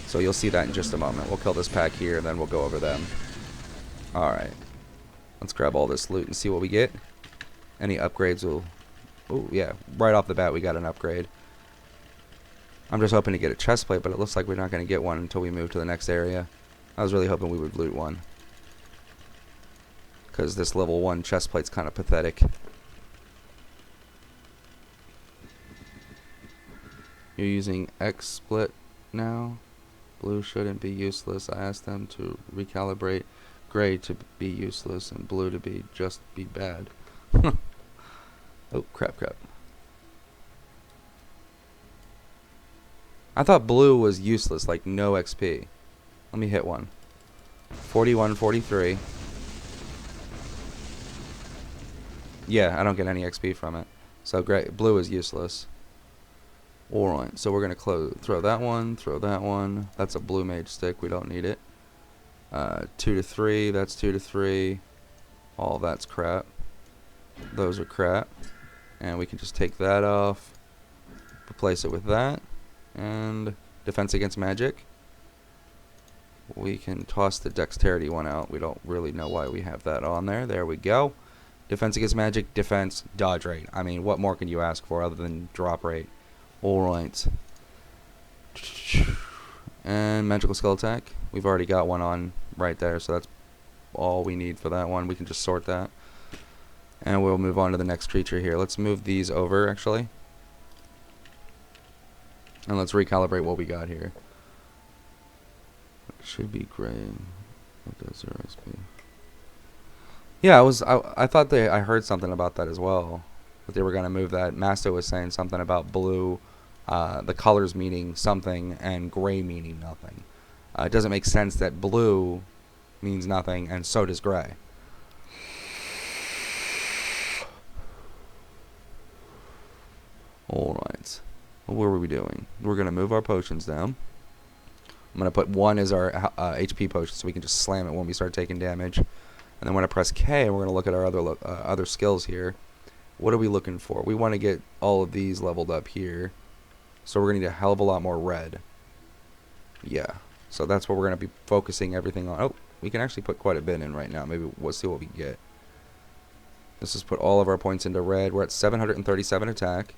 So you'll see that in just a moment. We'll kill this pack here, and then we'll go over them. Alright. Let's grab all this loot and see what we get. Any upgrades will... Oh, yeah. Right off the bat, we got an upgrade. I'm just hoping to get a chest plate, but it looks like we're not going to get one until we move to the next area. I was really hoping we would loot one. Because this level 1 chest plate's kind of pathetic. You're using X-Split now? Blue shouldn't be useless. I asked them to recalibrate gray to be useless and blue to be just be bad. Oh, crap. I thought blue was useless, like no XP. Let me hit one. 41, 43. Yeah, I don't get any XP from it. So blue is useless. Alright, so we're going to throw that one, throw that one. That's a blue mage stick, we don't need it. 2 to 3, that's 2 to 3. All that's crap. Those are crap. And we can just take that off, replace it with that, and defense against magic. We can toss the dexterity one out. We don't really know why we have that on there. There we go. Defense against magic, defense, dodge rate. I mean, what more can you ask for other than drop rate? Alright. And magical skill attack. We've already got one on right there, so that's all we need for that one. We can just sort that. And we'll move on to the next creature here. Let's move these over, actually. And let's recalibrate what we got here. It should be gray. What does 0SP? Yeah, I thought I heard something about that as well. That they were going to move that. Master was saying something about blue, the colors meaning something, and gray meaning nothing. It doesn't make sense that blue means nothing, and so does gray. Alright. What were we doing? We're going to move our potions down. I'm going to put 1 as our HP potion so we can just slam it when we start taking damage. And then when I press K, we're going to look at our other skills here. What are we looking for? We want to get all of these leveled up here. So we're going to need a hell of a lot more red. Yeah. So that's what we're going to be focusing everything on. Oh, we can actually put quite a bit in right now. Maybe we'll see what we get. Let's just put all of our points into red. We're at 737 attack.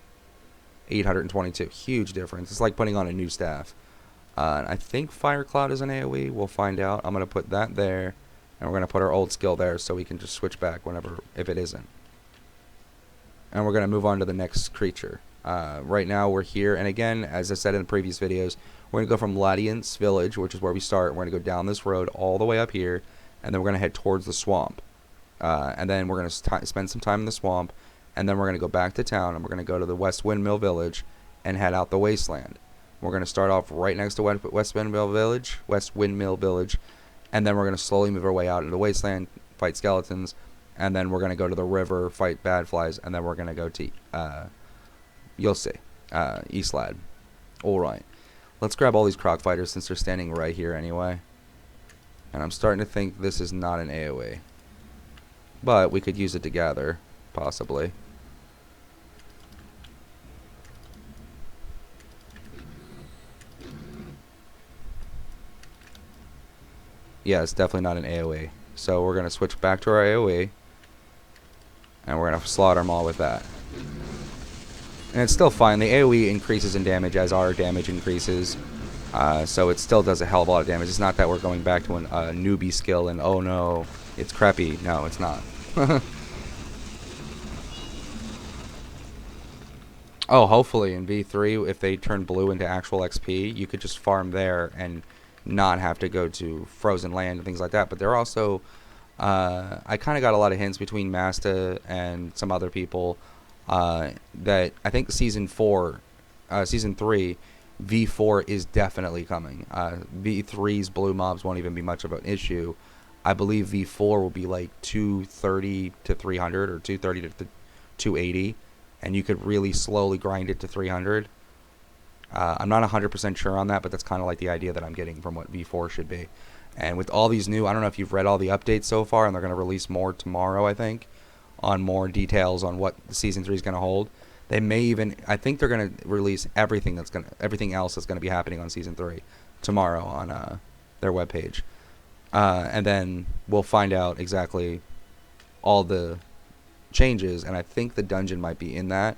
822. Huge difference. It's like putting on a new staff. And I think Fire Cloud is an AoE. We'll find out. I'm going to put that there. And we're going to put our old skill there so we can just switch back whenever, if it isn't. And we're going to move on to the next creature. Right now we're here. And again, as I said in the previous videos, we're going to go from Ladiance Village, which is where we start. We're going to go down this road all the way up here. And then we're going to head towards the swamp. And then we're going to spend some time in the swamp. And then we're going to go back to town. And we're going to go to the West Windmill Village and head out the wasteland. We're going to start off right next to West Windmill Village. And then we're going to slowly move our way out into the wasteland, fight skeletons. And then we're going to go to the river, fight bad flies. And then we're going to go to, you'll see, Eastlad. Alright. Let's grab all these croc fighters since they're standing right here anyway. And I'm starting to think this is not an AoE. But we could use it to gather, possibly. Yeah, it's definitely not an AoE. So we're going to switch back to our AoE. And we're going to slaughter them all with that. And it's still fine. The AoE increases in damage as our damage increases. So it still does a hell of a lot of damage. It's not that we're going back to a newbie skill and, oh no, it's crappy. No, it's not. Oh, hopefully in V3, if they turn blue into actual XP, you could just farm there and not have to go to Frozen Land and things like that. But they're also, I kind of got a lot of hints between Masta and some other people that I think season 3, V4 is definitely coming. V3's blue mobs won't even be much of an issue. I believe V4 will be like 230 to 300 or 230 to 280, and you could really slowly grind it to 300. I'm not 100% sure on that, but that's kind of like the idea that I'm getting from what V4 should be. And with all these new, I don't know if you've read all the updates so far, and they're going to release more tomorrow, I think, on more details on what Season 3 is going to hold. They may even, I think they're going to release everything else that's going to be happening on Season 3 tomorrow on their webpage. And then we'll find out exactly all the changes, and I think the dungeon might be in that,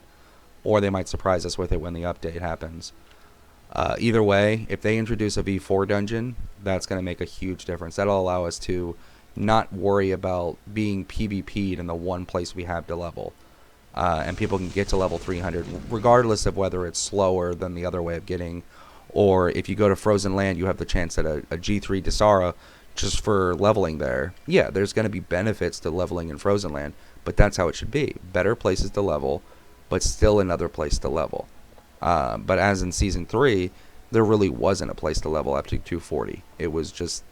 or they might surprise us with it when the update happens. Either way, if they introduce a V4 dungeon, that's going to make a huge difference. That'll allow us to not worry about being PvP'd in the one place we have to level. And people can get to level 300, regardless of whether it's slower than the other way of getting, or if you go to Frozen Land, you have the chance at a G3 Desara just for leveling there. Yeah, there's going to be benefits to leveling in Frozen Land, but that's how it should be. Better places to level, but still another place to level. But as in Season 3, there really wasn't a place to level up to 240. It was just,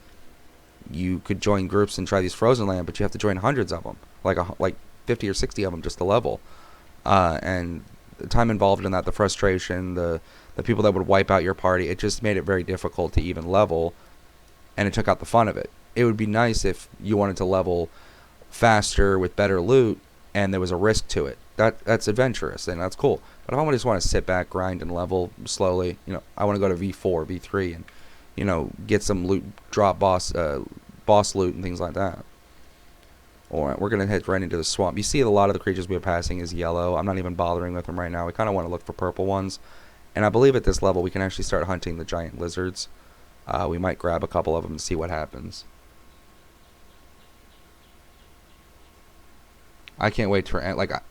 you could join groups and try these Frozen Land, but you have to join hundreds of them, like 50 or 60 of them just to level. And the time involved in that, the frustration, the people that would wipe out your party, it just made it very difficult to even level, and it took out the fun of it. It would be nice if you wanted to level faster with better loot and there was a risk to it. That's adventurous and that's cool. But if I just want to sit back, grind, and level slowly, I want to go to V4, V3, and get some loot, drop boss loot and things like that. Alright, we're gonna head right into the swamp. You see a lot of the creatures we're passing is yellow. I'm not even bothering with them right now. We kind of want to look for purple ones. And I believe at this level we can actually start hunting the giant lizards. We might grab a couple of them and see what happens. I can't wait for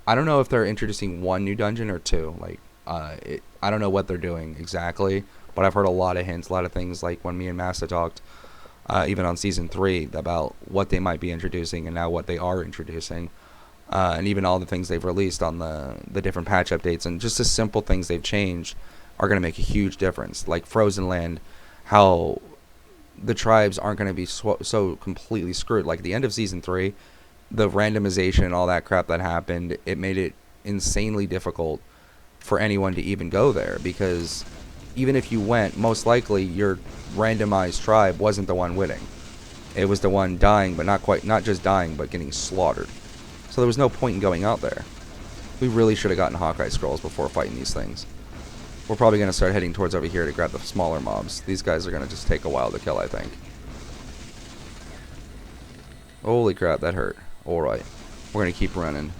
I don't know if they're introducing one new dungeon or two. I don't know what they're doing exactly, but I've heard a lot of hints, a lot of things, like when me and Massa talked, even on season 3, about what they might be introducing and now what they are introducing, and even all the things they've released on the different patch updates, and just the simple things they've changed are going to make a huge difference. Like Frozen Land, how the tribes aren't going to be so completely screwed. Like at the end of season 3, the randomization and all that crap that happened, it made it insanely difficult for anyone to even go there, because even if you went, most likely your randomized tribe wasn't the one winning. It was the one dying, but not just dying, but getting slaughtered. So there was no point in going out there. We really should have gotten Hawkeye scrolls before fighting these things. We're probably going to start heading towards over here to grab the smaller mobs. These guys are going to just take a while to kill, I think. Holy crap, that hurt. Alright, we're going to keep running.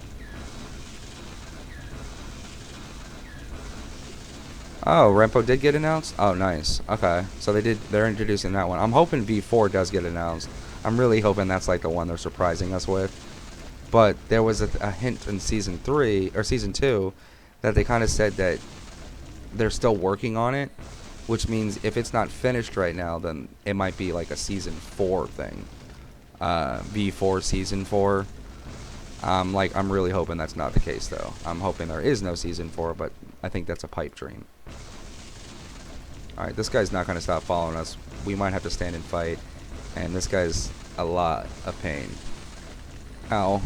Oh, Rempo did get announced? Oh, nice. Okay, so they're introducing that one. I'm hoping V4 does get announced. I'm really hoping that's like the one they're surprising us with. But there was a hint in season 3, or season 2, that they kind of said that they're still working on it, which means if it's not finished right now, then it might be like a season 4 thing. V4 season 4. I'm really hoping that's not the case, though. I'm hoping there is no season 4, but I think that's a pipe dream. Alright, this guy's not going to stop following us. We might have to stand and fight, and this guy's a lot of pain. Ow.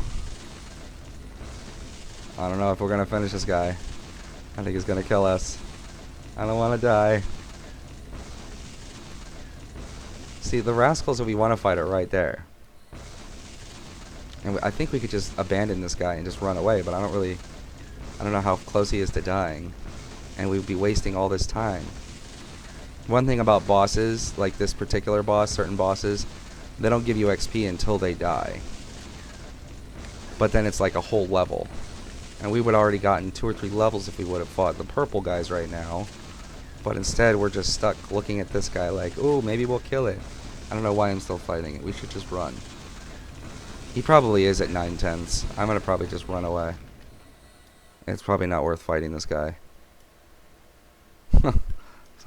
I don't know if we're going to finish this guy. I think he's going to kill us. I don't want to die. See, the rascals that we want to fight are right there. And I think we could just abandon this guy and just run away, but I don't know how close he is to dying. And we'd be wasting all this time. One thing about bosses, like this particular boss, certain bosses, they don't give you XP until they die. But then it's like a whole level. And we would have already gotten 2 or 3 levels if we would have fought the purple guys right now. But instead, we're just stuck looking at this guy like, ooh, maybe we'll kill it. I don't know why I'm still fighting it. We should just run. He probably is at 9/10. I'm going to probably just run away. It's probably not worth fighting this guy. So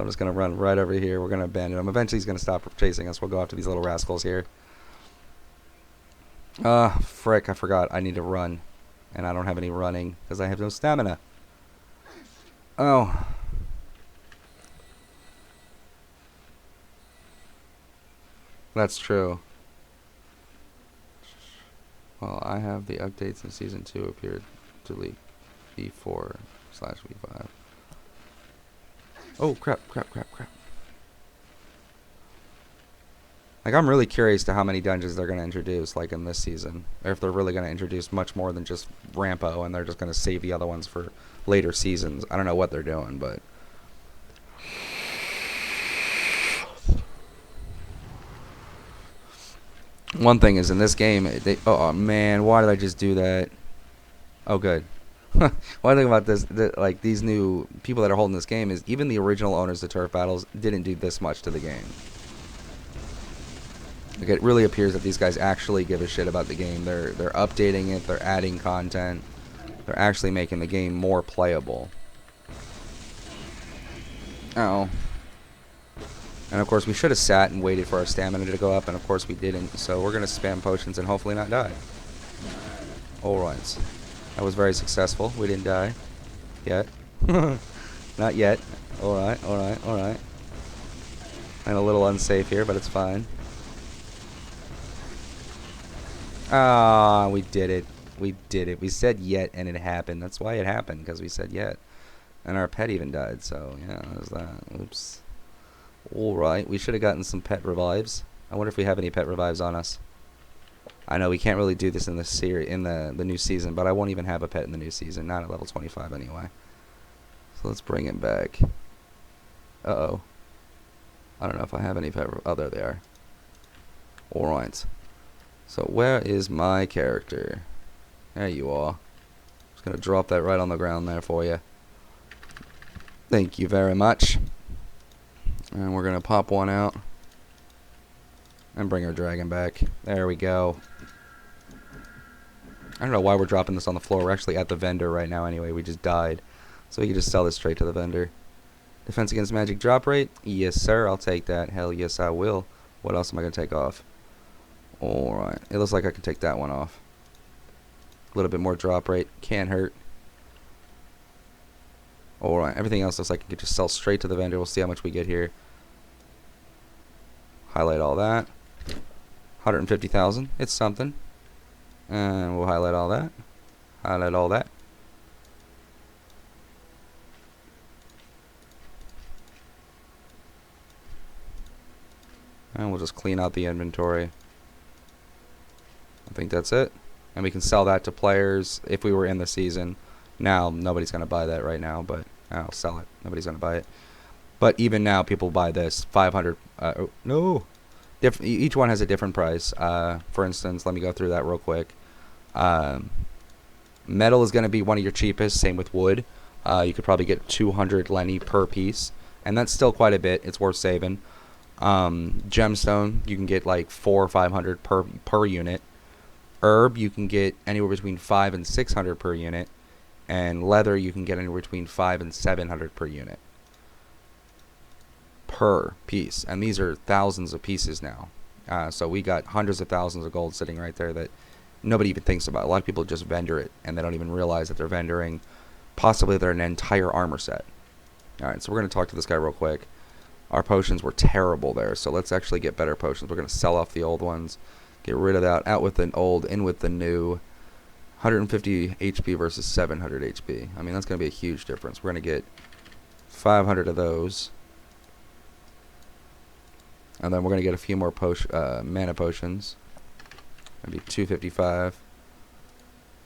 I'm just going to run right over here. We're going to abandon him. Eventually he's going to stop chasing us. We'll go after these little rascals here. Frick, I forgot. I need to run. And I don't have any running because I have no stamina. Oh. That's true. Well, I have the updates in Season 2 appeared to leak V4/V5. Oh, crap. Like, I'm really curious to how many dungeons they're going to introduce, like, in this season. Or if they're really going to introduce much more than just Rampo, and they're just going to save the other ones for later seasons. I don't know what they're doing, but... One thing is, in this game, oh man, why did I just do that? Oh, good. One thing about this, like, these new people that are holding this game is even the original owners of Turf Battles didn't do this much to the game. Like, it really appears that these guys actually give a shit about the game. They're updating it, they're adding content, they're actually making the game more playable. Oh. And of course we should have sat and waited for our stamina to go up, and of course we didn't, so we're gonna spam potions and hopefully not die. Alright. That was very successful. We didn't die. Yet. Not yet. Alright. I'm a little unsafe here, but it's fine. Ah, we did it. We did it. We said yet, and it happened. That's why it happened, because we said yet. And our pet even died, so yeah, there's that. Oops. Alright, we should have gotten some pet revives. I wonder if we have any pet revives on us. I know we can't really do this in the the new season, but I won't even have a pet in the new season, not at level 25 anyway. So let's bring him back. Uh-oh. I don't know if I have any pet. Oh, there they are. Alright. So where is my character? There you are. Just gonna drop that right on the ground there for you. Thank you very much. And we're gonna pop one out. And bring our dragon back. There we go. I don't know why we're dropping this on the floor. We're actually at the vendor right now anyway. We just died. So we can just sell this straight to the vendor. Defense against magic drop rate? Yes, sir. I'll take that. Hell yes, I will. What else am I going to take off? Alright. It looks like I can take that one off. A little bit more drop rate. Can't hurt. Alright. Everything else looks like I can just sell straight to the vendor. We'll see how much we get here. Highlight all that. 150,000. It's something. And we'll highlight all that. Highlight all that. And we'll just clean out the inventory. I think that's it. And we can sell that to players if we were in the season. Now, nobody's going to buy that right now, but I'll sell it. Nobody's going to buy it. But even now, people buy this. 500. No. Each one has a different price. For instance, let me go through that real quick. Metal is going to be one of your cheapest. Same with wood. You could probably get 200 Lenny per piece. And that's still quite a bit. It's worth saving. Gemstone, you can get like 400 or 500 per unit. Herb, you can get anywhere between 500 and 600 per unit. And leather, you can get anywhere between 500 and 700 per unit. Per piece. And these are thousands of pieces now. So we got hundreds of thousands of gold sitting right there that nobody even thinks about. A lot of people just vendor it, and they don't even realize that they're vendoring possibly their entire armor set. Alright, so we're going to talk to this guy real quick. Our potions were terrible there, so let's actually get better potions. We're going to sell off the old ones. Get rid of that. Out with the old, in with the new. 150 HP versus 700 HP. I mean, that's going to be a huge difference. We're going to get 500 of those. And then we're going to get a few more mana potions. Maybe 255.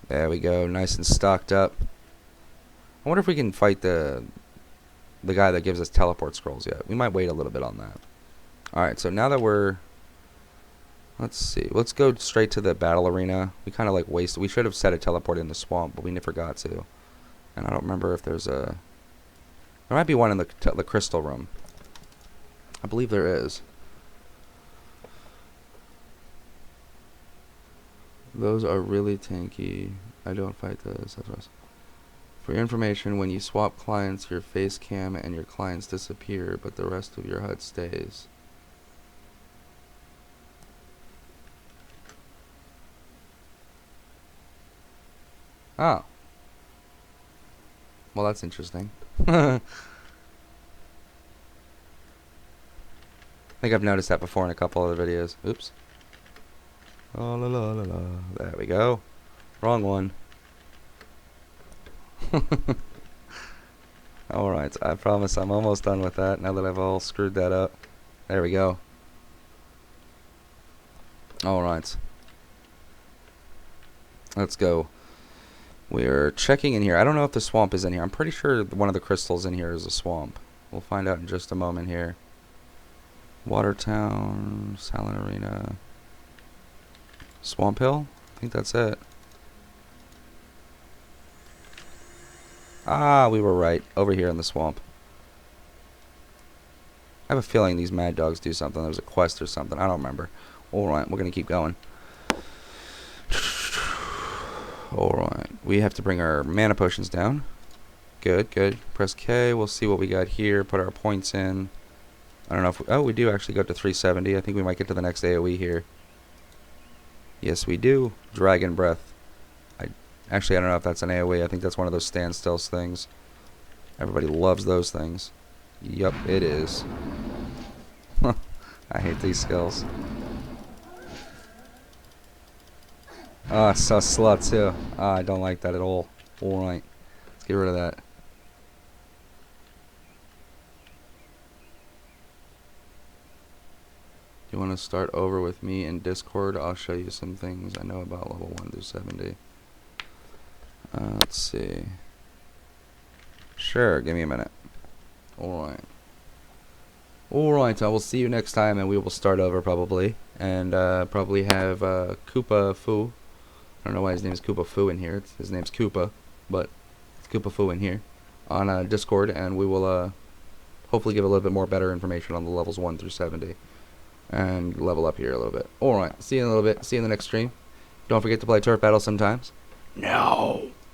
There we go. Nice and stocked up. I wonder if we can fight the guy that gives us teleport scrolls yet. We might wait a little bit on that. Alright, so now that we're... Let's see. Let's go straight to the battle arena. We kind of like wasted... We should have set a teleport in the swamp, but we never got to. And I don't remember if there's a... There might be one in the crystal room. I believe there is. Those are really tanky. I don't fight those. For your information, when you swap clients, your face cam and your clients disappear, but the rest of your HUD stays. Oh. Well, that's interesting. I think I've noticed that before in a couple other videos. Oops. Oh, la, la, la, la. There we go. Wrong one. Alright, I promise I'm almost done with that now that I've all screwed that up. There we go. Alright. Let's go. We're checking in here. I don't know if the swamp is in here. I'm pretty sure one of the crystals in here is a swamp. We'll find out in just a moment here. Watertown, Silent Arena, Swamp Hill? I think that's it. Ah, we were right. Over here in the swamp. I have a feeling these mad dogs do something. There's a quest or something. I don't remember. Alright, we're going to keep going. Alright, we have to bring our mana potions down. Good, good. Press K. We'll see what we got here. Put our points in. I don't know if... oh, we do actually go up to 370. I think we might get to the next AoE here. Yes, we do. Dragon Breath. Actually, I don't know if that's an AoE. I think that's one of those standstill things. Everybody loves those things. Yup, it is. I hate these skills. Ah, so slut too. Ah, I don't like that at all. Alright. Let's get rid of that. You want to start over with me in Discord? I'll show you some things I know about level 1 through 70. Let's see. Sure, give me a minute. Alright. Alright, I will see you next time, and we will start over probably. And probably have Koopa Foo. I don't know why his name is Koopa Foo in here. His name's Koopa, but it's Koopa Foo in here on Discord, and we will hopefully give a little bit more better information on the levels 1 through 70. And level up here a little bit. Alright, see you in a little bit. See you in the next stream. Don't forget to play Turf Battle sometimes. No!